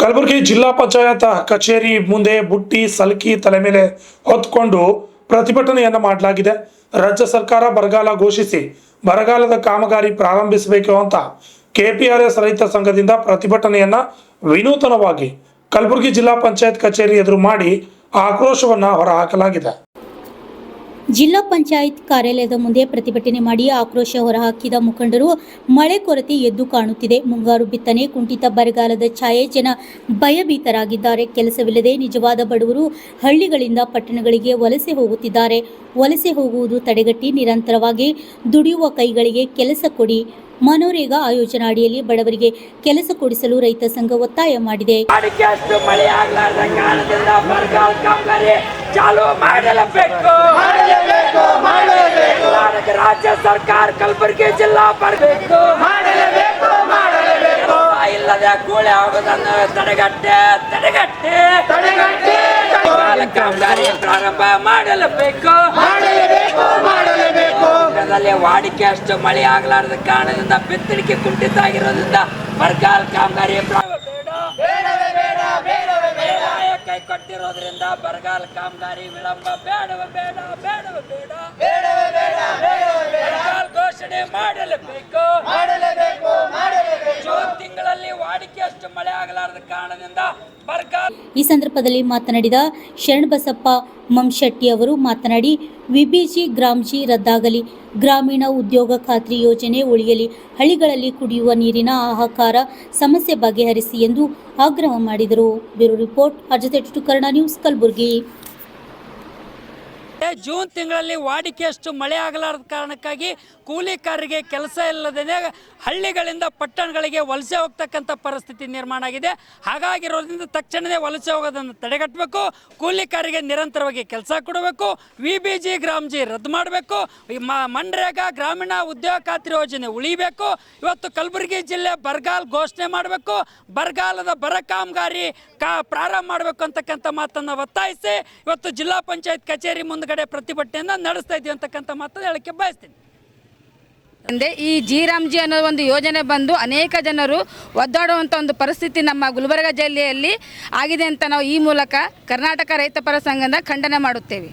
ಕಲಬುರಗಿ ಜಿಲ್ಲಾ ಪಂಚಾಯತ್ ಕಚೇರಿ ಮುಂದೆ ಬುಟ್ಟಿ ಸಲ್ಕಿ ತಲೆ ಮೇಲೆ ಹೊತ್ತುಕೊಂಡು ಪ್ರತಿಭಟನೆಯನ್ನು ಮಾಡಲಾಗಿದೆ. ರಾಜ್ಯ ಸರ್ಕಾರ ಬರಗಾಲ ಘೋಷಿಸಿ ಬರಗಾಲದ ಕಾಮಗಾರಿ ಪ್ರಾರಂಭಿಸಬೇಕು ಅಂತ ಕೆಪಿಆರ್ಎಸ್ ರೈತ ಸಂಘದಿಂದ ಪ್ರತಿಭಟನೆಯನ್ನ ವಿನೂತನವಾಗಿ ಕಲಬುರಗಿ ಜಿಲ್ಲಾ ಪಂಚಾಯತ್ ಕಚೇರಿ ಎದುರು ಮಾಡಿ ಆಕ್ರೋಶವನ್ನು ಹೊರಹಾಕಲಾಗಿದೆ. ಜಿಲ್ಲಾ ಪಂಚಾಯತ್ ಕಾರ್ಯಾಲಯದ ಮುಂದೆ ಪ್ರತಿಭಟನೆ ಮಾಡಿ ಆಕ್ರೋಶ ಹೊರಹಾಕಿದ ಮುಖಂಡರು ಮಳೆ ಕೊರತೆ ಎದ್ದು ಕಾಣುತ್ತಿದೆ. ಮುಂಗಾರು ಬಿತ್ತನೆ ಕುಂಠಿತ, ಬರಗಾಲದ ಛಾಯೆ, ಜನ ಭಯಭೀತರಾಗಿದ್ದಾರೆ. ಕೆಲಸವಿಲ್ಲದೆ ನಿಜವಾದ ಬಡವರು ಹಳ್ಳಿಗಳಿಂದ ಪಟ್ಟಣಗಳಿಗೆ ವಲಸೆ ಹೋಗುತ್ತಿದ್ದಾರೆ. ವಲಸೆ ಹೋಗುವುದು ತಡೆಗಟ್ಟಿ ನಿರಂತರವಾಗಿ ದುಡಿಯುವ ಕೈಗಳಿಗೆ ಕೆಲಸ ಕೊಡಿ. ಮನೋರೇಗಾ ಆಯೋಜನಾ ಅಡಿಯಲ್ಲಿ ಬಡವರಿಗೆ ಕೆಲಸ ಕೊಡಿಸಲು ರೈತ ಸಂಘ ಒತ್ತಾಯ ಮಾಡಿದೆ. ರಾಜ್ಯ ಸರ್ಕಾರ ಕಲಬುರಗಿ ಜಿಲ್ಲಾ ಬರಬೇಕು, ಇಲ್ಲದೆ ಕೂಳೆ ಆಗುವುದನ್ನು ತಡೆಗಟ್ಟೆ ಕಾಮಗಾರಿ ಪ್ರಾರಂಭ ಮಾಡಲೇಬೇಕು. ವಾಡಿಕೆ ಅಷ್ಟು ಮಳೆ ಆಗಲಾರದ ಕಾರಣದಿಂದ ಬಿತ್ತಣಿಕೆ ಕುಂಠಿತ ಆಗಿರೋದ್ರಿಂದ ಬರಗಾಲ ಕಾಮಗಾರಿ ಕೈ ಕೊಟ್ಟಿರೋದ್ರಿಂದ ಬರಗಾಲ ಕಾಮಗಾರಿ ವಿಳಂಬ ಬರಗಾಲ ಘೋಷಣೆ ಮಾಡಲೇಬೇಕು. ಜೂನ್ ತಿಂಗಳಲ್ಲಿ ವಾಡಿಕೆ ಅಷ್ಟು ಮಳೆ ಆಗಲಾರದ ಕಾರಣದಿಂದ ಬರಗಾಲ. ಈ ಸಂದರ್ಭದಲ್ಲಿ ಮಾತನಾಡಿದ ಶರಣಬಸಪ್ಪ ಮಂಶೆಟ್ಟಿ ಅವರು ಮಾತನಾಡಿ, ವಿಬಿಜಿ ಗ್ರಾಮ್ಜಿ ರದ್ದಾಗಲಿ, ಗ್ರಾಮೀಣ ಉದ್ಯೋಗ ಖಾತ್ರಿ ಯೋಜನೆ ಉಳಿಯಲಿ, ಹಳ್ಳಿಗಳಲ್ಲಿ ಕುಡಿಯುವ ನೀರಿನ ಹಾಹಾಕಾರ ಸಮಸ್ಯೆ ಬಗೆಹರಿಸಿ ಎಂದು ಆಗ್ರಹ ಮಾಡಿದರು. ಬ್ಯೂರೋ ರಿಪೋರ್ಟ್, ಅರ್ಜತೆ ಕನ್ನಡ ನ್ಯೂಸ್, ಕಲಬುರಗಿ. ಜೂನ್ ತಿಂಗಳಲ್ಲಿ ವಾಡಿಕೆಯಷ್ಟು ಮಳೆ ಆಗಲಾರದ ಕಾರಣಕ್ಕಾಗಿ ಕೂಲಿಕಾರರಿಗೆ ಕೆಲಸ ಇಲ್ಲದೇ ಹಳ್ಳಿಗಳಿಂದ ಪಟ್ಟಣಗಳಿಗೆ ವಲಸೆ ಹೋಗ್ತಕ್ಕಂಥ ಪರಿಸ್ಥಿತಿ ನಿರ್ಮಾಣ ಆಗಿದೆ. ಹಾಗಾಗಿರೋದ್ರಿಂದ ತಕ್ಷಣವೇ ವಲಸೆ ಹೋಗೋದನ್ನು ತಡೆಗಟ್ಟಬೇಕು. ಕೂಲಿಕಾರರಿಗೆ ನಿರಂತರವಾಗಿ ಕೆಲಸ ಕೊಡಬೇಕು. ವಿಬಿಜಿ ಗ್ರಾಮ್ಜಿ ರದ್ದು ಮಾಡಬೇಕು. ಮನ್ರೇಗಾ ಗ್ರಾಮೀಣ ಉದ್ಯೋಗ ಖಾತ್ರಿ ಯೋಜನೆ ಉಳಿಬೇಕು. ಇವತ್ತು ಕಲಬುರಗಿ ಜಿಲ್ಲೆ ಬರಗಾಲ ಘೋಷಣೆ ಮಾಡಬೇಕು. ಬರಗಾಲದ ಬರ ಕಾಮಗಾರಿ ಪ್ರಾರಂಭ ಮಾಡಬೇಕು ಅಂತಕ್ಕಂಥ ಮಾತನ್ನು ಒತ್ತಾಯಿಸಿ ಇವತ್ತು ಜಿಲ್ಲಾ ಪಂಚಾಯತ್ ಕಚೇರಿ ಮುಂದ್ಗಡೆ ಪ್ರತಿಭಟನೆಯನ್ನು ನಡೆಸ್ತಾ ಇದ್ದೀವಿ ಅಂತಕ್ಕಂಥ ಮಾತನ್ನು ಹೇಳಕ್ಕೆ ಬಯಸ್ತೀನಿ. ಈ ಜಿ ಅನ್ನೋ ಒಂದು ಯೋಜನೆ ಬಂದು ಅನೇಕ ಜನರು ಒದ್ದಾಡುವಂಥ ಒಂದು ಪರಿಸ್ಥಿತಿ ನಮ್ಮ ಗುಲ್ಬರ್ಗ ಜಿಲ್ಲೆಯಲ್ಲಿ ಆಗಿದೆ ಅಂತ ನಾವು ಈ ಮೂಲಕ ಕರ್ನಾಟಕ ರೈತ ಪರ ಸಂಘದಿಂದ ಖಂಡನೆ ಮಾಡುತ್ತೇವೆ.